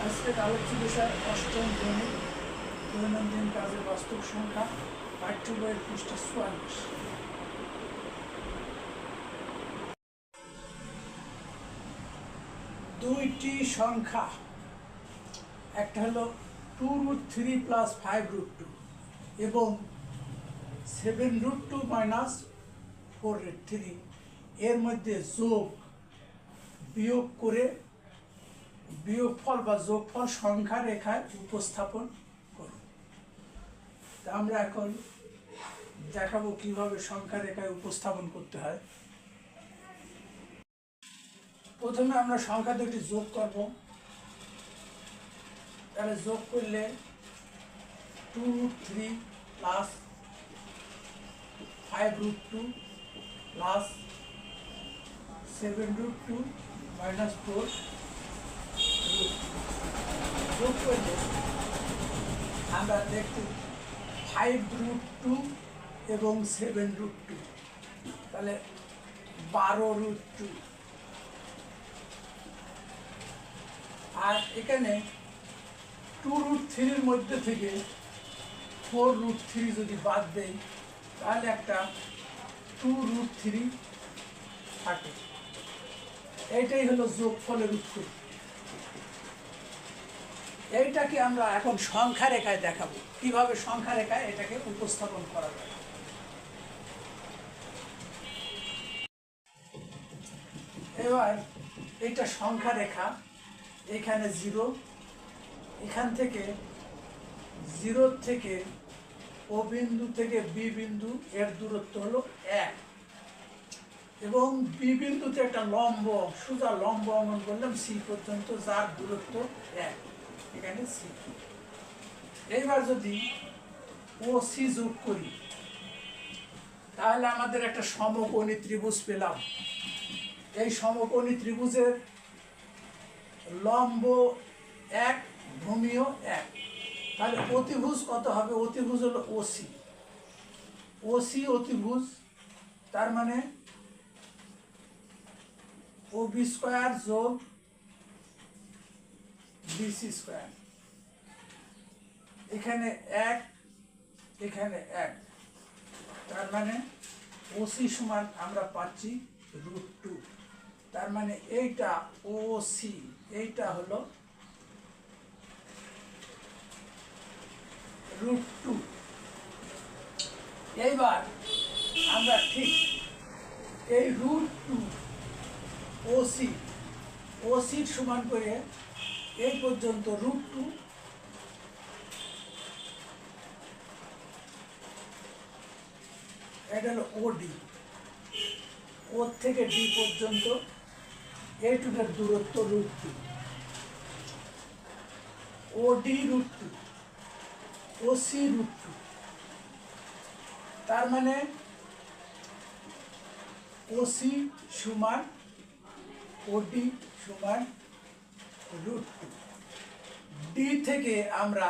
আজকের আলোচ্য বিষয় অষ্টম শ্রেণীর দৈনন্দিন কাজের বাস্তব সংখ্যা পাঠ্য বইয়ের পৃষ্ঠা ৪৪। দুইটি সংখ্যা, একটা হলো 2√3 + 5√2 এবং 7√2 - 4√3 এর মধ্যে যোগ বিয়োগ করে বিয়োগফল বা যোগফল সংখ্যা রেখায় উপস্থাপন করুন। তা আমরা এখন দেখাবো কিভাবে সংখ্যা রেখায় উপস্থাপন করতে হয়। প্রথমে আমরা সংখ্যা দুটি যোগ করব। তাহলে যোগ করলে 2√3 + 5√2 + 7√2 - 4 যোগ করলে আমরা দেখতে 5√2 এবং 7√2, তাহলে 12√2। আর এখানে 2√3 মধ্যে থেকে 4√3 যদি বাদ দেই তাহলে একটা 2√3 থাকে। এইটাই হলো যোগফলের উত্তর। এইটাকে আমরা এখন সংখ্যা রেখায় দেখাবো কিভাবে সংখ্যা রেখায় এটাকে উপস্থাপন করা যায়। এবার এটা সংখ্যা রেখা, এখানে 0, এখান থেকে 0 থেকে ও বিন্দু থেকে বি বিন্দু এর দূরত্ব হলো 1 এবং বি বিন্দুতে একটা লম্ব, সোজা লম্ব অঙ্কন করলাম সি পর্যন্ত, যার দূরত্ব 1, এখানে সি। এইবার যদি ও সি যোগ করি তাহলে আমাদের একটা সমকোণী ত্রিভুজ পেলাম। এই সমকোণী ত্রিভুজের লম্ব 1, ভূমিও 1, তাহলে অতিভুজ কত হবে? অতিভুজ হলো ওসি। ওসি অতিভুজ, তার মানে OB² যোগ BC²। এখানে 1, এখানে 1, তার মানে ওসি সমান আমরা পাচ্ছি √2। তার মানে এইটা ওসি, এইটা হলো √2। এইবার আমরা ঠিক এই √2 ওসি, ওসির সমান করে এই পর্যন্ত √2, এটা হলো ওডি, ওর থেকে ডি পর্যন্ত এইটুকের দূরত্ব √2, ওডি √2, ওসি √2। তার মানে ওসি সমান ওডি সমান √2। ডি থেকে আমরা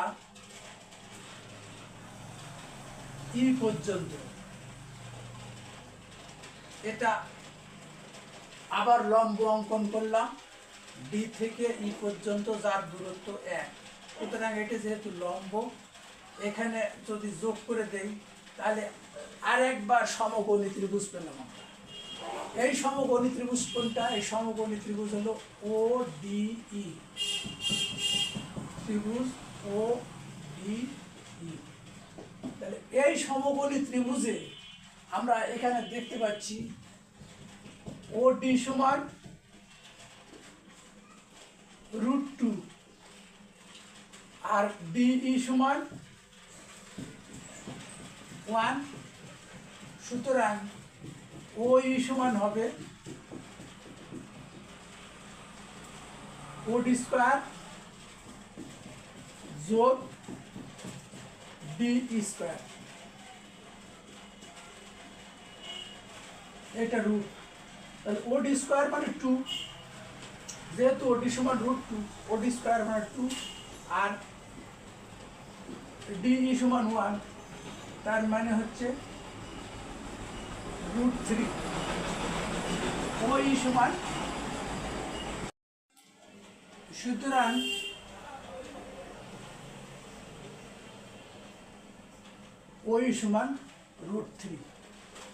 ই পর্যন্ত, এটা আবার লম্ব অঙ্কন করলাম ডি থেকে ই পর্যন্ত, যার দূরত্ব 1। সুতরাং এটা যেহেতু লম্ব, এখানে যদি যোগ করে দেই তাহলে আরেকবার সমকোণী ত্রিভুজ পেলাম আমরা। এই সমকোণী ত্রিভুজ কোনটা? এই সমকোণী ত্রিভুজ হলো ODE ত্রিভুজ, ODE। তাহলে এই সমকোণী ত্রিভুজে আমরা এখানে দেখতে পাচ্ছি OD সমান √2 আর DE সমান 1। সুতরাং OE সমান হবে OD² যোগ DE²। এটা রুট, তাহলে OD² মানে 2, যেহেতু OD সমান √2, OD² মানে 2 আর DE সমান 1, তার মানে হচ্ছে √3। OE সমান, সুতরাং ওই সমান √3।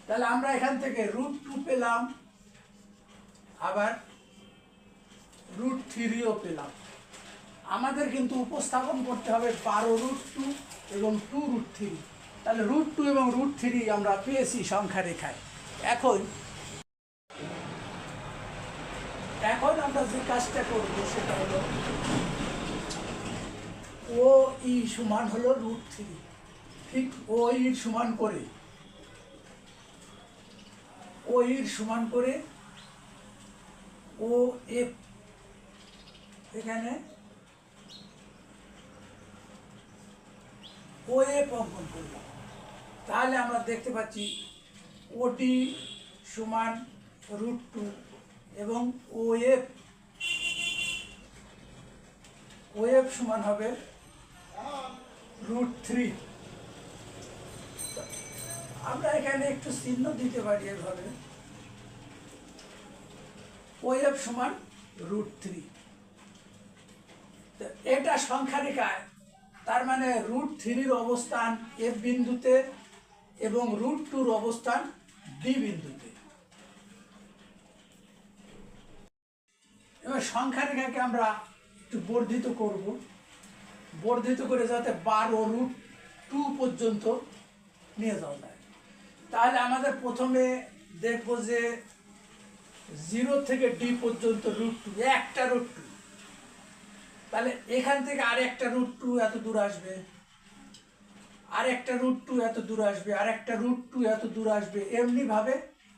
তাহলে আমরা এখান থেকে √2 পেলাম, আবার √3ও পেলাম। আমাদের কিন্তু উপস্থাপন করতে হবে 12√2 এবং 2√3। তাহলে √2 এবং √3 আমরা পেয়েছি সংখ্যা রেখায়। এখন আমরা যে কাজটা করব সেটা হলো ও ই সমান হলো √3, ঠিক ও ইর সমান করে ও এফ, এখানে ও এফ অঙ্কন করলাম। তাহলে আমরা দেখতে পাচ্ছি ওডি সমান √2 এবং ও এফ সমান হবে √3। আমরা এখানে একটু চিহ্ন দিতে পারি এভাবে, ও এফ সমান √3। এটা সংখ্যা রেখায়, তার মানে √3 অবস্থান এফ বিন্দুতে এবং √2 অবস্থান ডি বিন্দুতে। এবার সংখ্যা রেখাকে আমরা একটু বর্ধিত করব, বর্ধিত করে যাতে 12√2 পর্যন্ত নিয়ে যাওয়া যায়। তাহলে আমাদের প্রথমে দেখব যে 0 থেকে ডি পর্যন্ত √2, একটা √2। তাহলে এখান থেকে আরেকটা √2 এত দূর আসবে, আরেকটা √2 এত দূর আসবে, আরেকটা √2 এত দূর আসবে। এমনি ভাবে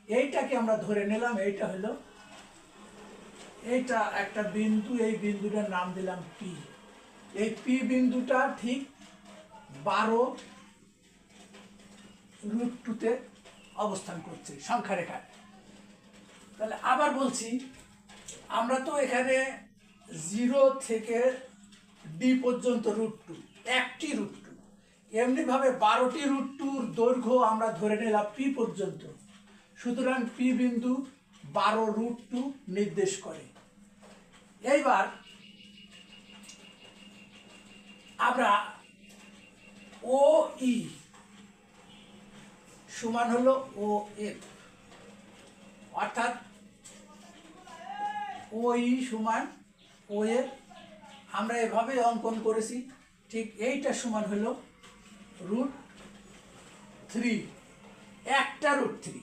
এইটাকে আমরা ধরে নিলাম, এইটা হলো, এইটা একটা বিন্দু, এই বিন্দুটার নাম দিলাম পি। এই পি বিন্দুটা ঠিক 12√2-তে অবস্থান করছে সংখ্যা রেখায়। তাহলে আবার বলছি, আমরা তো এখানে 0 থেকে ডি পর্যন্ত √2, একটি √2। এমনিভাবে 12টি √2-র দৈর্ঘ্য আমরা ধরে নিলাম পি পর্যন্ত। সুতরাং পি বিন্দু 12√2 নির্দেশ করে। এইবার আমরা ও ই সমান হলো ও এফ, অর্থাৎ ও ই সমান ও এফ আমরা এভাবে অঙ্কন করেছি। ঠিক এইটা সমান হলো √3, একটা √3।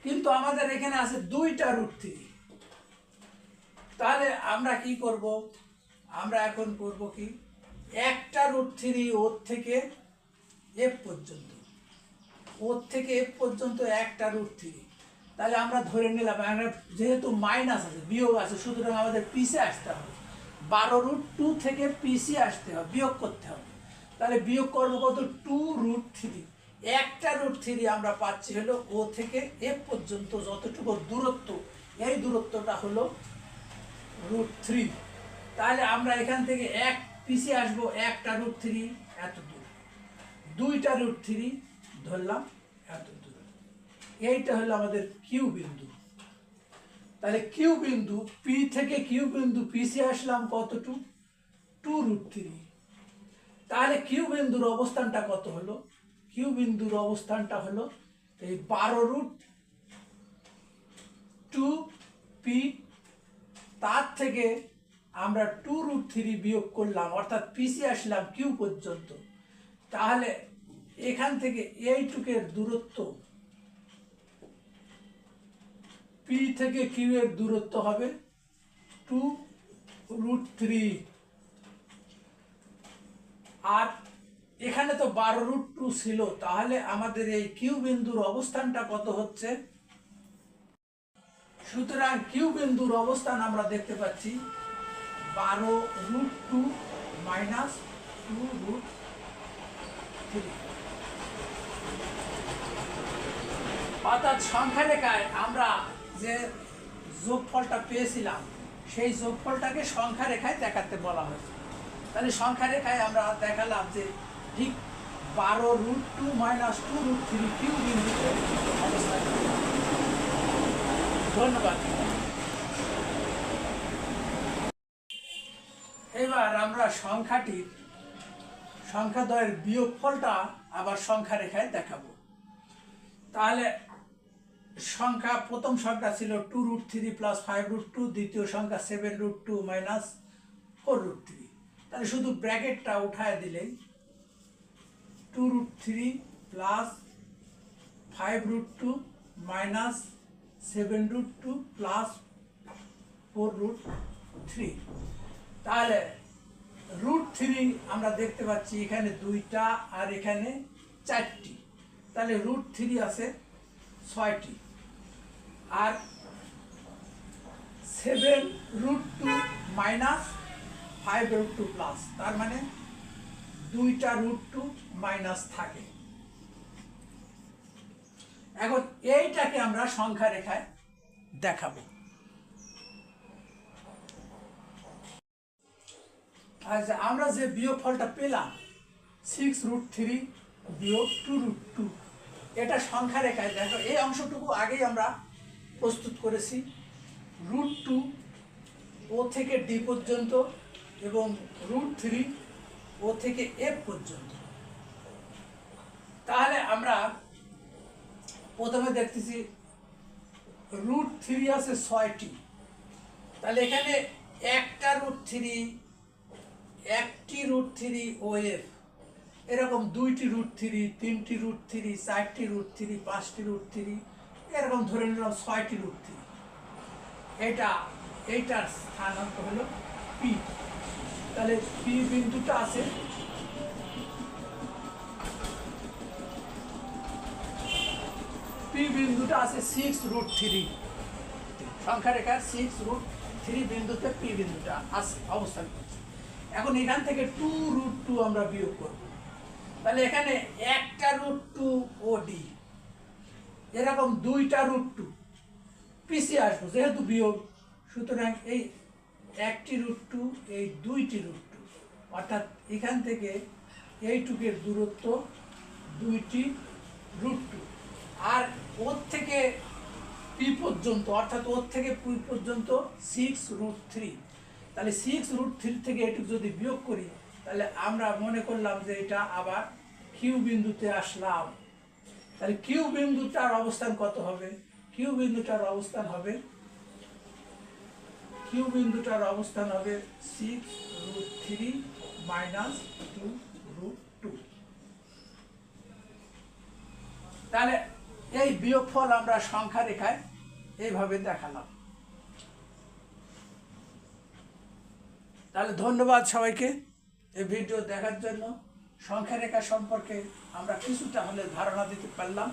কিন্তু আমাদের এখানে আছে দুইটা √3। তাহলে আমরা কি করব? আমরা এখন করব কি, একটা √3 ওর থেকে এফ পর্যন্ত, ওর থেকে এফ পর্যন্ত একটা √3। তাহলে আমরা ধরে নিলাম, যেহেতু মাইনাস আছে, বিয়োগ আছে, সুতরাং আমাদের পিছে আসতে হবে। 12√2 থেকে পিছে আসতে হবে, বিয়োগ করতে হবে। তাহলে বিয়োগ করবো কত? 2√3। একটা √3 আমরা পাচ্ছি হলো ও থেকে এফ পর্যন্ত যতটুকু দূরত্ব, এই দূরত্বটা হলো √3। তাহলে আমরা এখান থেকে এক পিছে আসবো, একটা √3 এত দূর, দুইটা √3 ধরলাম এত দূর। এইটা হলো আমাদের কিউ বিন্দু। তাহলে কিউ বিন্দু, পি থেকে কিউ বিন্দু পিছে আসলাম কতটুকু? 2√3। তাহলে কিউ বিন্দুর অবস্থানটা কত হলো? কিউ বিন্দুর অবস্থানটা হলো এই 12√2 পি, তার থেকে আমরা 2√3 বিয়োগ করলাম, অর্থাৎ পিছে আসলাম কিউ পর্যন্ত। তাহলে এখান থেকে এইটুকের দূরত্ব, পি থেকে কিউ এর দূরত্ব হবে 2√3। আর এখানে তো 12√2 ছিল, তাহলে আমাদের এই কিউ বিন্দুর অবস্থানটা কত হচ্ছে? সুতরাং কিউ বিন্দুর অবস্থান আমরা দেখতে পাচ্ছি 12√2 মাইনাস 2√3। অর্থাৎ সংখ্যা রেখায় আমরা যে যোগফলটা পেয়েছিলাম, সেই যোগফলটাকে সংখ্যা রেখায় দেখাতে বলা হয়েছে। তাহলে সংখ্যা রেখায় আমরা দেখালাম যে ঠিক 12√2 মাইনাস 2√3 কিউ বিন্দুতে অবস্থান। ধন্যবাদ। এবার আমরা সংখ্যাদ্বয়ের বিয়োগফলটা আবার সংখ্যা রেখায় দেখাবো। তাহলে সংখ্যা, প্রথম সংখ্যা ছিল 2√3 প্লাস 5√2, দ্বিতীয় সংখ্যা 7√2 মাইনাস 4√3। তাহলে শুধু ব্র্যাকেটটা উঠায় দিলেই 2√3 প্লাস 5√2 মাইনাস 7√2 প্লাস 4√3। তাহলে √3 আমরা দেখতে পাচ্ছি এখানে 2টা আর এখানে 4টি, তাহলে √3 আছে 6টি, আর 7√2 মাইনাস 5√2 প্লাস, তার মানে 2টা √2 মাইনাস থাকে। এখন এইটাকে আমরা সংখ্যা রেখায় দেখাবো। আচ্ছা, আমরা যে বিয়োগফলটা পেলাম 6√3 বিয়োগ 2√2, এটা সংখ্যা রেখায় দেখো। এই অংশটুকু আগেই আমরা প্রস্তুত করেছি। √2 ও থেকে ডি পর্যন্ত এবং √3 ও থেকে এফ পর্যন্ত। তাহলে আমরা প্রথমে দেখতেছি √3 আছে 6টি, তাহলে এখানে একটা √3, একটি √3 ও এফ, এরকম 2টি √3, 3টি √3, 4টি √3, 5টি √3, এরকম ধরে নিলাম 6টি √3। এইটার স্থানাঙ্ক হলো পি। তাহলে পি বিন্দুটা আছে আছে 6√3, সংখ্যা রেখার 6√3 বিন্দুতে পি বিন্দুটা আছে, অবস্থান করছে। এখন এখান থেকে 2√2 আমরা বিয়োগ করব। তাহলে এখানে একটা √2 ও ডি, এরকম 2টা √2 পিছিয়ে আসবো যেহেতু বিয়োগ, সুতরাং এই একটি √2, এই 2টি √2, অর্থাৎ এখান থেকে এইটুকের দূরত্ব 2টি √2, আর ওর থেকে পি পর্যন্ত, অর্থাৎ ওর থেকে পি পর্যন্ত 6√3। তাহলে 6√3 থেকে এটুকু যদি বিয়োগ করি, তাহলে আমরা মনে করলাম যে এটা আবার কিউ বিন্দুতে আসলাম। তাহলে কিউ বিন্দুটার অবস্থান কত হবে? কিউ বিন্দুটার অবস্থান হবে 6√3 মাইনাস 2√2। তাহলে এই বিয়োগফল আমরা সংখ্যা রেখায় এইভাবে দেখালাম। তাহলে ধন্যবাদ সবাইকে এই ভিডিও দেখার জন্য। সংখ্যা রেখা সম্পর্কে আমরা কিছুটা হলে ধারণা দিতে পারলাম।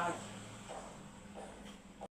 আর